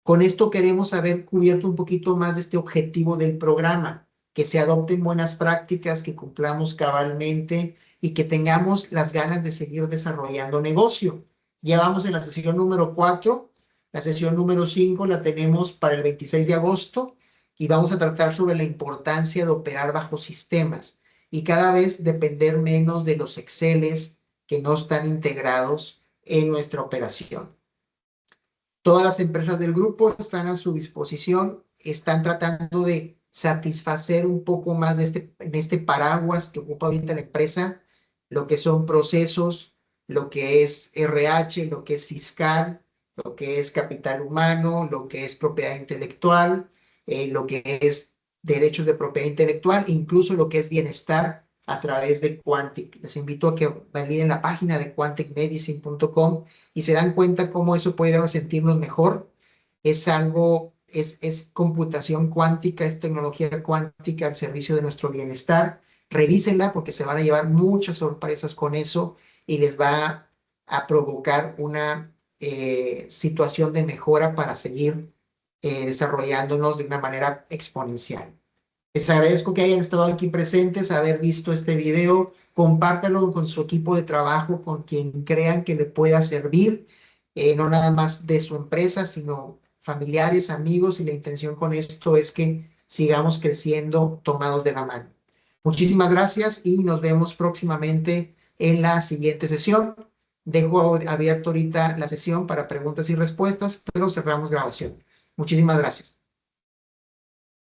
Speaker 1: Con esto queremos haber cubierto un poquito más de este objetivo del programa, que se adopten buenas prácticas, que cumplamos cabalmente y que tengamos las ganas de seguir desarrollando negocio. Ya vamos en la sesión número 4, la sesión número 5 la tenemos para el 26 de agosto y vamos a tratar sobre la importancia de operar bajo sistemas y cada vez depender menos de los Exceles que no están integrados en nuestra operación. Todas las empresas del grupo están a su disposición, están tratando de satisfacer un poco más de en este paraguas que ocupa ahorita la empresa, lo que son procesos, lo que es RH, lo que es fiscal, lo que es capital humano, lo que es propiedad intelectual, lo que es derechos de propiedad intelectual, incluso lo que es bienestar a través de Quantic. Les invito a que validen la página de quanticmedicine.com y se dan cuenta cómo eso puede ayudar a sentirnos mejor. Es algo, es computación cuántica, es tecnología cuántica al servicio de nuestro bienestar. Revísenla porque se van a llevar muchas sorpresas con eso y les va a provocar una situación de mejora para seguir desarrollándonos de una manera exponencial. Les agradezco que hayan estado aquí presentes, haber visto este video. Compártanlo con su equipo de trabajo, con quien crean que le pueda servir, no nada más de su empresa, sino familiares, amigos, y la intención con esto es que sigamos creciendo tomados de la mano. Muchísimas gracias y nos vemos próximamente en la siguiente sesión. Dejo abierto ahorita la sesión para preguntas y respuestas, pero cerramos grabación. Muchísimas gracias.